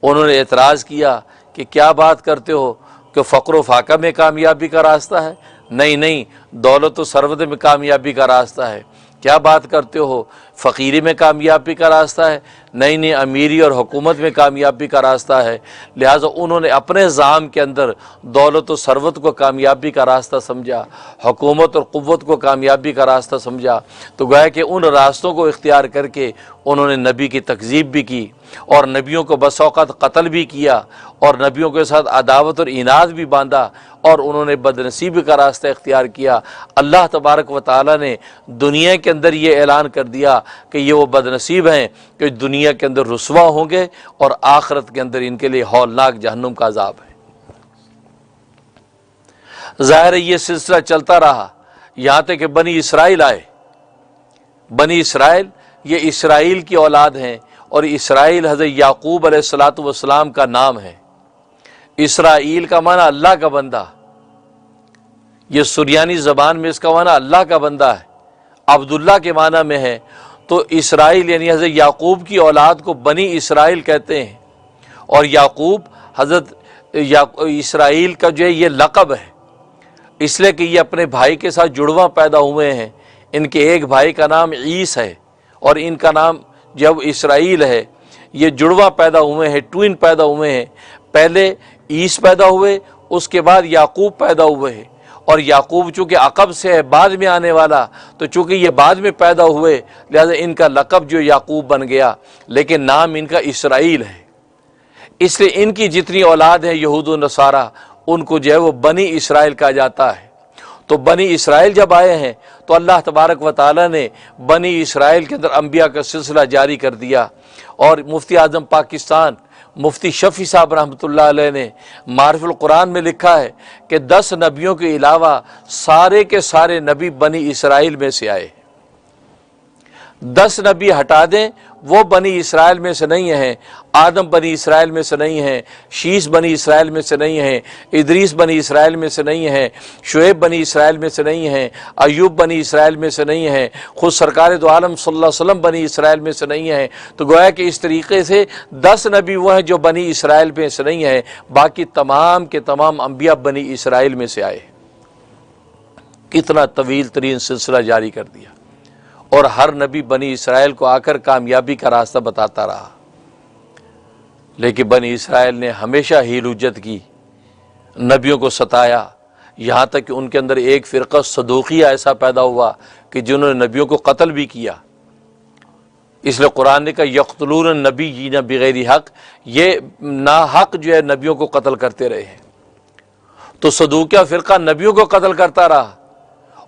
انہوں نے اعتراض کیا کہ کیا بات کرتے ہو کہ فقر و فاقہ میں کامیابی کا راستہ ہے؟ نہیں، دولت و ثروت میں کامیابی کا راستہ ہے۔ کیا بات کرتے ہو فقیری میں کامیابی کا راستہ ہے؟ نہیں، امیری اور حکومت میں کامیابی کا راستہ ہے۔ لہٰذا انہوں نے اپنے زعم کے اندر دولت و ثروت کو کامیابی کا راستہ سمجھا، حکومت اور قوت کو کامیابی کا راستہ سمجھا، تو گویا کہ ان راستوں کو اختیار کر کے انہوں نے نبی کی تکذیب بھی کی اور نبیوں کو بس اوقات قتل بھی کیا اور نبیوں کے ساتھ عداوت اور عناد بھی باندھا، اور انہوں نے بدنصیبی کا راستہ اختیار کیا۔ اللہ تبارک و تعالیٰ نے دنیا کے اندر یہ اعلان کر دیا کہ یہ وہ بدنصیب ہیں کہ دنیا کے اندر رسوا ہوں گے اور آخرت کے اندر ان کے لیے ہولناک جہنم کا عذاب ہے۔ ظاہر ہے یہ سلسلہ چلتا رہا یہاں تک کہ بنی اسرائیل آئے۔ بنی اسرائیل یہ اسرائیل کی اولاد ہیں، اور اسرائیل حضرت یعقوب علیہ الصلاۃ والسلام کا نام ہے۔ اسرائیل کا معنی اللہ کا بندہ، یہ سریانی زبان میں اس کا معنی اللہ کا بندہ ہے، عبداللہ کے معنی میں ہے۔ تو اسرائیل یعنی حضرت یعقوب کی اولاد کو بنی اسرائیل کہتے ہیں، اور یعقوب حضرت اسرائیل کا جو ہے یہ لقب ہے، اس لیے کہ یہ اپنے بھائی کے ساتھ جڑواں پیدا ہوئے ہیں۔ ان کے ایک بھائی کا نام عیس ہے اور ان کا نام جب اسرائیل ہے۔ یہ جڑواں پیدا ہوئے ہیں، ٹوین پیدا ہوئے ہیں۔ پہلے عیس پیدا ہوئے، اس کے بعد یعقوب پیدا ہوئے ہیں، اور یعقوب چونکہ عقب سے ہے بعد میں آنے والا، تو چونکہ یہ بعد میں پیدا ہوئے لہذا ان کا لقب جو یعقوب بن گیا، لیکن نام ان کا اسرائیل ہے۔ اس لیے ان کی جتنی اولاد ہیں یہود و نصارہ، ان کو جو ہے وہ بنی اسرائیل کہا جاتا ہے۔ تو بنی اسرائیل جب آئے ہیں تو اللہ تبارک و تعالیٰ نے بنی اسرائیل کے اندر انبیاء کا سلسلہ جاری کر دیا، اور مفتی اعظم پاکستان مفتی شفیع صاحب رحمۃ اللہ علیہ نے معارف القرآن میں لکھا ہے کہ 10 نبیوں کے علاوہ سارے کے سارے نبی بنی اسرائیل میں سے آئے۔ 10 نبی ہٹا دیں وہ بنی اسرائیل میں سے نہیں ہیں۔ آدم بنی اسرائیل میں سے نہیں ہیں، شیش بنی اسرائیل میں سے نہیں ہیں، ادریس بنی اسرائیل میں سے نہیں ہیں، شعیب بنی اسرائیل میں سے نہیں ہیں، ایوب بنی اسرائیل میں سے نہیں ہیں، خود سرکار دو عالم صلی اللہ علیہ وسلم بنی اسرائیل میں سے نہیں ہیں۔ تو گویا کہ اس طریقے سے 10 نبی وہ ہیں جو بنی اسرائیل میں سے نہیں ہیں، باقی تمام کے تمام انبیاء بنی اسرائیل میں سے آئے۔ کتنا طویل ترین سلسلہ جاری کر دیا، اور ہر نبی بنی اسرائیل کو آ کر کامیابی کا راستہ بتاتا رہا، لیکن بنی اسرائیل نے ہمیشہ ہی حجت کی، نبیوں کو ستایا، یہاں تک کہ ان کے اندر ایک فرقہ صدوقیہ ایسا پیدا ہوا کہ جنہوں نے نبیوں کو قتل بھی کیا۔ اس لیے قرآن نے کہا یقتلون النبیین بغیر حق، یہ ناحق جو ہے نبیوں کو قتل کرتے رہے ہیں۔ تو صدوقیہ فرقہ نبیوں کو قتل کرتا رہا،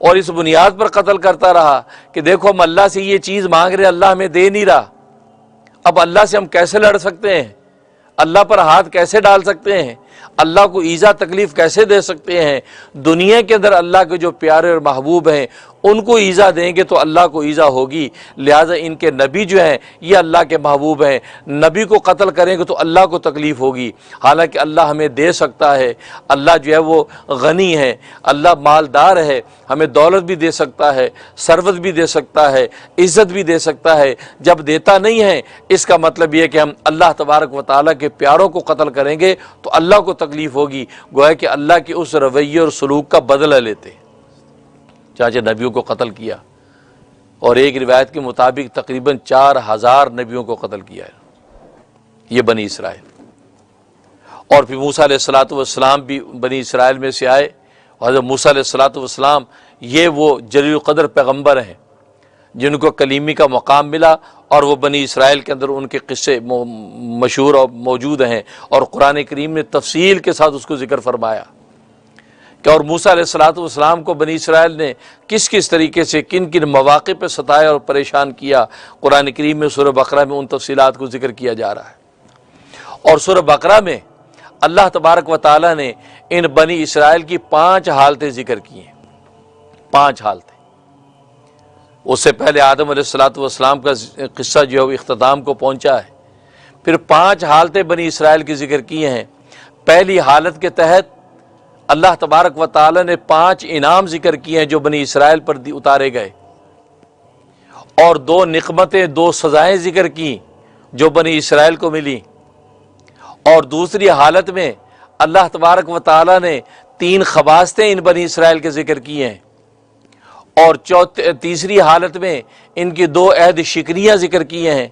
اور اس بنیاد پر قتل کرتا رہا کہ دیکھو ہم اللہ سے یہ چیز مانگ رہے اللہ ہمیں دے نہیں رہا، اب اللہ سے ہم کیسے لڑ سکتے ہیں، اللہ پر ہاتھ کیسے ڈال سکتے ہیں، اللہ کو ایذا تکلیف کیسے دے سکتے ہیں۔ دنیا کے اندر اللہ کے جو پیارے اور محبوب ہیں ان کو ایذا دیں گے تو اللہ کو ایذا ہوگی، لہٰذا ان کے نبی جو ہیں یہ اللہ کے محبوب ہیں، نبی کو قتل کریں گے تو اللہ کو تکلیف ہوگی۔ حالانکہ اللہ ہمیں دے سکتا ہے، اللہ جو ہے وہ غنی ہے، اللہ مالدار ہے، ہمیں دولت بھی دے سکتا ہے، ثروت بھی دے سکتا ہے، عزت بھی دے سکتا ہے۔ جب دیتا نہیں ہے اس کا مطلب یہ کہ ہم اللہ تبارک و تعالیٰ کے پیاروں کو قتل کریں گے تو اللہ کو تکلیف ہوگی، گویا کہ اللہ کے اس رویے اور سلوک کا بدلہ لیتے ہیں۔ چاچے نبیوں کو قتل کیا، اور ایک روایت کے مطابق تقریباً 4000 نبیوں کو قتل کیا ہے یہ بنی اسرائیل۔ اور پھر موسیٰ علیہ الصلوۃ والسلام بھی بنی اسرائیل میں سے آئے، اور حضرت موسیٰ علیہ الصلوۃ والسلام یہ وہ جلیل القدر پیغمبر ہیں جن کو کلیمی کا مقام ملا، اور وہ بنی اسرائیل کے اندر ان کے قصے مشہور اور موجود ہیں، اور قرآن کریم نے تفصیل کے ساتھ اس کو ذکر فرمایا کہ اور موسیٰ علیہ الصلوۃ والسلام کو بنی اسرائیل نے کس کس طریقے سے کن کن مواقع پہ ستایا اور پریشان کیا۔ قرآن کریم میں سورہ بقرہ میں ان تفصیلات کو ذکر کیا جا رہا ہے، اور سورہ بقرہ میں اللہ تبارک و تعالیٰ نے ان بنی اسرائیل کی 5 حالتیں ذکر کی ہیں۔ 5 حالتیں، اس سے پہلے آدم علیہ الصلوۃ والسلام کا قصہ جو ہے وہ اختتام کو پہنچا ہے، پھر 5 حالتیں بنی اسرائیل کی ذکر کی ہیں۔ پہلی حالت کے تحت اللہ تبارک و تعالی نے 5 انعام ذکر کیے ہیں جو بنی اسرائیل پر اتارے گئے، اور 2 نقمتیں 2 سزائیں ذکر کی جو بنی اسرائیل کو ملی، اور دوسری حالت میں اللہ تبارک و تعالیٰ نے 3 خباستیں ان بنی اسرائیل کے ذکر کی ہیں، اور تیسری حالت میں ان کی 2 عہد شکریاں ذکر کیے ہیں،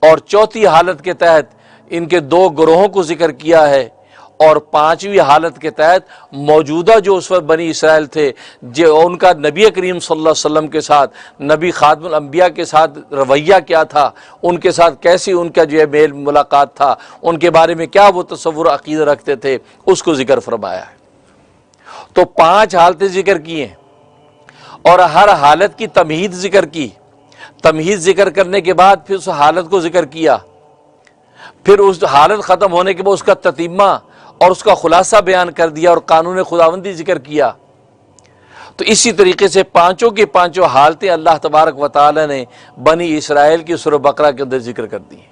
اور چوتھی حالت کے تحت ان کے 2 گروہوں کو ذکر کیا ہے، اور 5ویں حالت کے تحت موجودہ جو اس وقت بنی اسرائیل تھے، جو ان کا نبی کریم صلی اللہ علیہ وسلم کے ساتھ، نبی خاتم الانبیاء کے ساتھ رویہ کیا تھا، ان کے ساتھ کیسی ان کا جو ہے میل ملاقات تھا، ان کے بارے میں کیا وہ تصور عقیدہ رکھتے تھے، اس کو ذکر فرمایا ہے۔ تو 5 حالتیں ذکر کی ہیں، اور ہر حالت کی تمہید ذکر کی۔ تمہید ذکر کرنے کے بعد پھر اس حالت کو ذکر کیا، پھر اس حالت ختم ہونے کے بعد اس کا تتمہ اور اس کا خلاصہ بیان کر دیا، اور قانون خداوندی ذکر کیا۔ تو اسی طریقے سے 5 کی 5 حالتیں اللہ تبارک و تعالی نے بنی اسرائیل کی سورہ بقرہ کے اندر ذکر کر دی ہیں۔